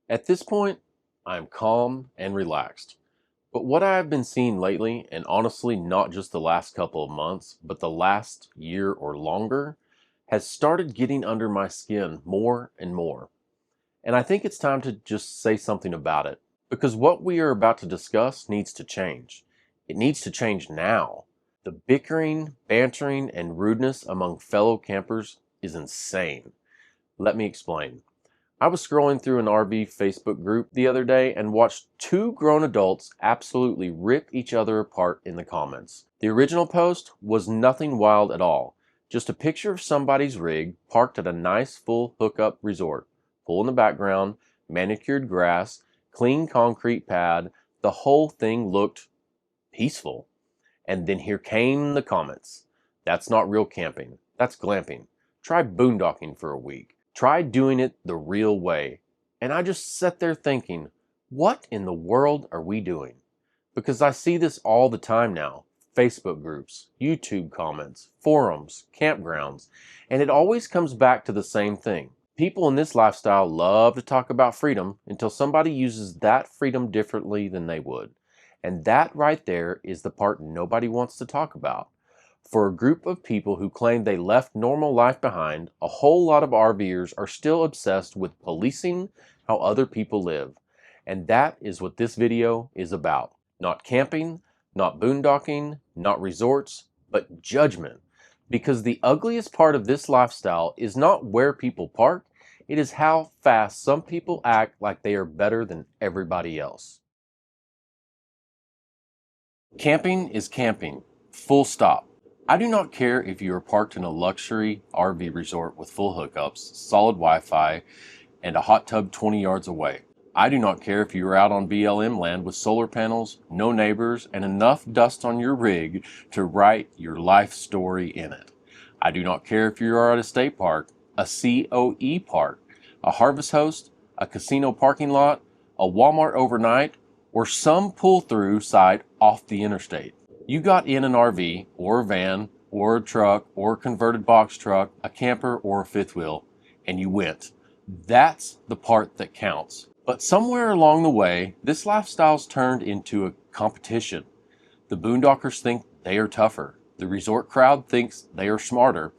At this point, I'm calm and relaxed. But what I have been seeing lately, and honestly not just the last couple of months, but the last year or longer, has started getting under my skin more and more. And I think it's time to just say something about it. Because what we are about to discuss needs to change. It needs to change now. The bickering, bantering, and rudeness among fellow campers is insane. Let me explain. I was scrolling through an RV Facebook group the other day and watched two grown adults absolutely rip each other apart in the comments. The original post was nothing wild at all, just a picture of somebody's rig parked at a nice full hookup resort. Pool in the background, manicured grass, clean concrete pad, the whole thing looked peaceful. And then here came the comments. That's not real camping. That's glamping. Try boondocking for a week. Try doing it the real way. And I just sat there thinking, what in the world are we doing? Because I see this all the time now. Facebook groups, YouTube comments, forums, campgrounds, and it always comes back to the same thing. People in this lifestyle love to talk about freedom until somebody uses that freedom differently than they would. And that right there is the part nobody wants to talk about. For a group of people who claim they left normal life behind, a whole lot of RVers are still obsessed with policing how other people live. And that is what this video is about. Not camping, not boondocking, not resorts, but judgment. Because the ugliest part of this lifestyle is not where people park, it is how fast some people act like they are better than everybody else. Camping is camping, full stop. I do not care if you are parked in a luxury RV resort with full hookups, solid Wi-Fi, and a hot tub 20 yards away. I do not care if you are out on BLM land with solar panels, no neighbors, and enough dust on your rig to write your life story in it. I do not care if you are at a state park, a COE park, a harvest host, a casino parking lot, a Walmart overnight, or some pull-through site off the interstate. You got in an RV, or a van, or a truck, or a converted box truck, a camper, or a fifth wheel, and you went. That's the part that counts. But somewhere along the way, this lifestyle's turned into a competition. The boondockers think they are tougher. The resort crowd thinks they are smarter.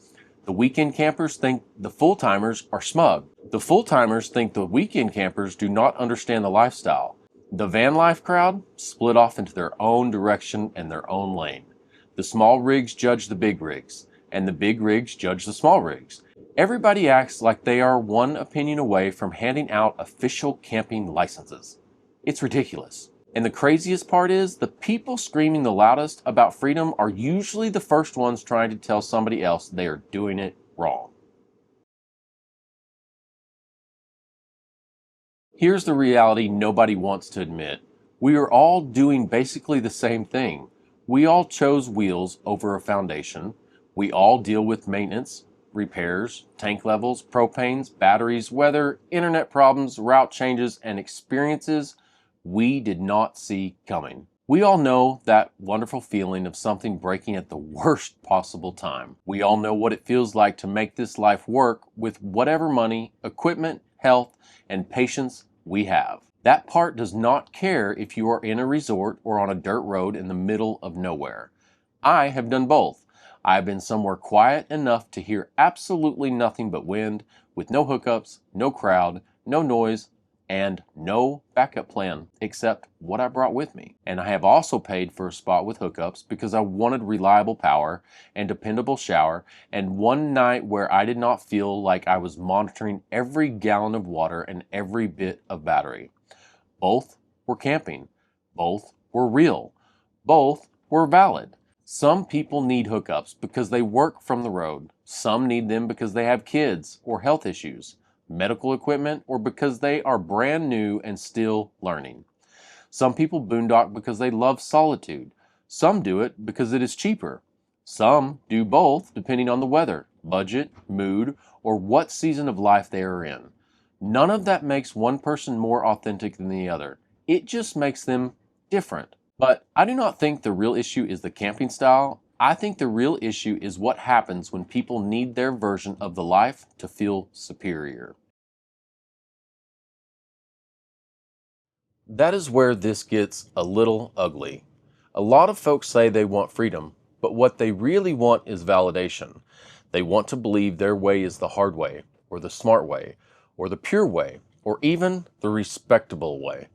The weekend campers think the full-timers are smug. The full-timers think the weekend campers do not understand the lifestyle. The van life crowd split off into their own direction and their own lane. The small rigs judge the big rigs, and the big rigs judge the small rigs. Everybody acts like they are one opinion away from handing out official camping licenses. It's ridiculous. And the craziest part is, the people screaming the loudest about freedom are usually the first ones trying to tell somebody else they are doing it wrong. Here's the reality nobody wants to admit. We are all doing basically the same thing. We all chose wheels over a foundation. We all deal with maintenance, repairs, tank levels, propanes, batteries, weather, internet problems, route changes, and experiences we did not see coming. We all know that wonderful feeling of something breaking at the worst possible time. We all know what it feels like to make this life work with whatever money, equipment, health, and patience we have. That part does not care if you are in a resort or on a dirt road in the middle of nowhere. I have done both. I have been somewhere quiet enough to hear absolutely nothing but wind, with no hookups, no crowd, no noise, and no backup plan except what I brought with me. And I have also paid for a spot with hookups because I wanted reliable power and dependable shower, and one night where I did not feel like I was monitoring every gallon of water and every bit of battery. Both were camping. Both were real. Both were valid. Some people need hookups because they work from the road. Some need them because they have kids or health issues, medical equipment, or because they are brand new and still learning. Some people boondock because they love solitude. Some do it because it is cheaper. Some do both depending on the weather, budget, mood, or what season of life they are in. None of that makes one person more authentic than the other. It just makes them different. But I do not think the real issue is the camping style. I think the real issue is what happens when people need their version of the life to feel superior. That is where this gets a little ugly. A lot of folks say they want freedom, but what they really want is validation. They want to believe their way is the hard way, or the smart way, or the pure way, or even the respectable way.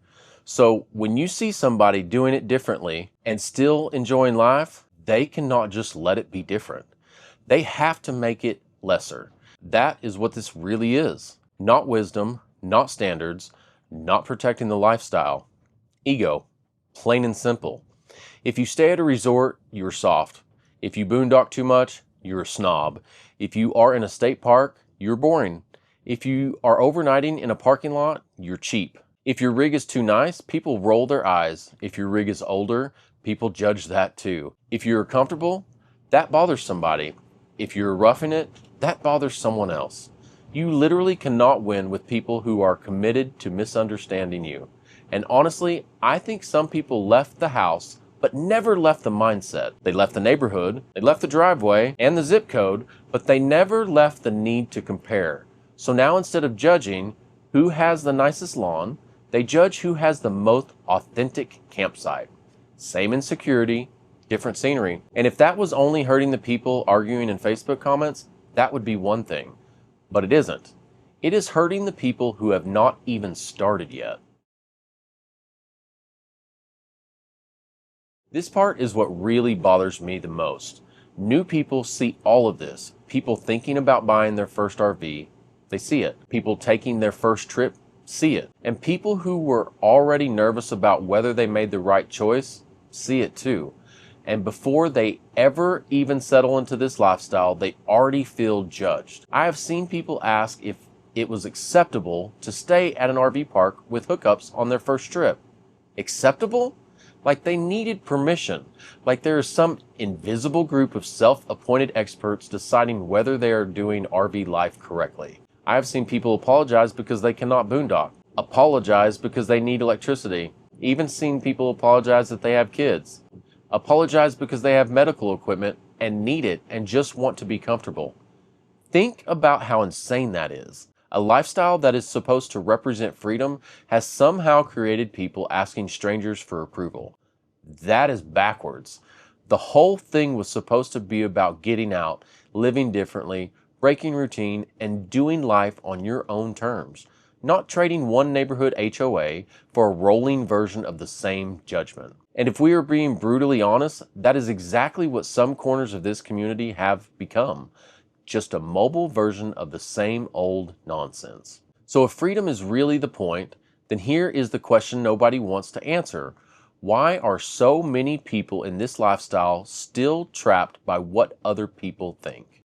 So when you see somebody doing it differently and still enjoying life, they cannot just let it be different. They have to make it lesser. That is what this really is. Not wisdom, not standards, not protecting the lifestyle. Ego. Plain and simple. If you stay at a resort, you're soft. If you boondock too much, you're a snob. If you are in a state park, you're boring. If you are overnighting in a parking lot, you're cheap. If your rig is too nice, people roll their eyes. If your rig is older, people judge that too. If you're comfortable, that bothers somebody. If you're roughing it, that bothers someone else. You literally cannot win with people who are committed to misunderstanding you. And honestly, I think some people left the house but never left the mindset. They left the neighborhood, they left the driveway and the zip code, but they never left the need to compare. So now instead of judging who has the nicest lawn, they judge who has the most authentic campsite. Same insecurity, different scenery. And if that was only hurting the people arguing in Facebook comments, that would be one thing. But it isn't. It is hurting the people who have not even started yet. This part is what really bothers me the most. New people see all of this. People thinking about buying their first RV, they see it. People taking their first trip, see it. And people who were already nervous about whether they made the right choice, see it too. And before they ever even settle into this lifestyle, they already feel judged. I have seen people ask if it was acceptable to stay at an RV park with hookups on their first trip. Acceptable? Like they needed permission. Like there is some invisible group of self-appointed experts deciding whether they are doing RV life correctly. I have seen people apologize because they cannot boondock. Apologize because they need electricity. Even seen people apologize that they have kids. Apologize because they have medical equipment and need it and just want to be comfortable. Think about how insane that is. A lifestyle that is supposed to represent freedom has somehow created people asking strangers for approval. That is backwards. The whole thing was supposed to be about getting out, living differently, breaking routine, and doing life on your own terms, not trading one neighborhood HOA for a rolling version of the same judgment. And if we are being brutally honest, that is exactly what some corners of this community have become. Just a mobile version of the same old nonsense. So if freedom is really the point, then here is the question nobody wants to answer. Why are so many people in this lifestyle still trapped by what other people think?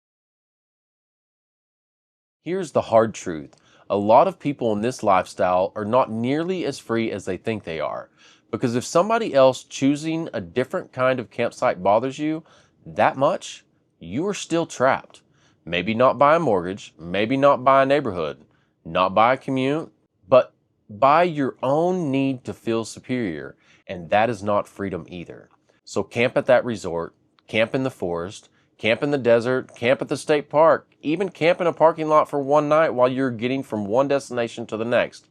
Here's the hard truth. A lot of people in this lifestyle are not nearly as free as they think they are. Because if somebody else choosing a different kind of campsite bothers you that much, you are still trapped. Maybe not by a mortgage, maybe not by a neighborhood, not by a commute, but by your own need to feel superior. And that is not freedom either. So camp at that resort, camp in the forest, camp in the desert, camp at the state park, even camp in a parking lot for one night while you're getting from one destination to the next.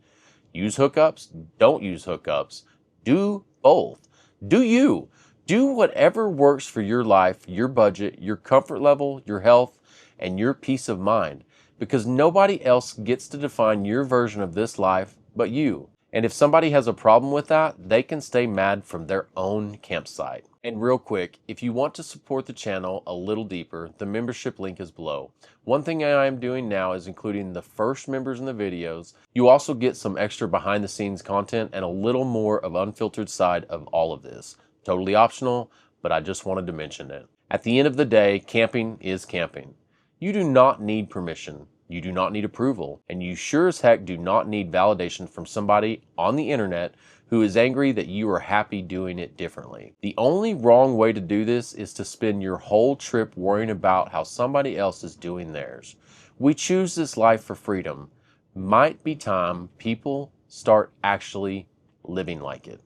Use hookups, don't use hookups. Do both. Do you. Do whatever works for your life, your budget, your comfort level, your health, and your peace of mind, because nobody else gets to define your version of this life but you. And if somebody has a problem with that, they can stay mad from their own campsite. And real quick, if you want to support the channel a little deeper, the membership link is below. One thing I am doing now is including the first members in the videos. You also get some extra behind the scenes content and a little more of unfiltered side of all of this. Totally optional, but I just wanted to mention it. At the end of the day, camping is camping. You do not need permission. You do not need approval. And you sure as heck do not need validation from somebody on the internet who is angry that you are happy doing it differently. The only wrong way to do this is to spend your whole trip worrying about how somebody else is doing theirs. We choose this life for freedom. Might be time people start actually living like it.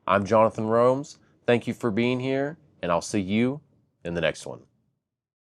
I'm Jonathan Roams. Thank you for being here, and I'll see you in the next one.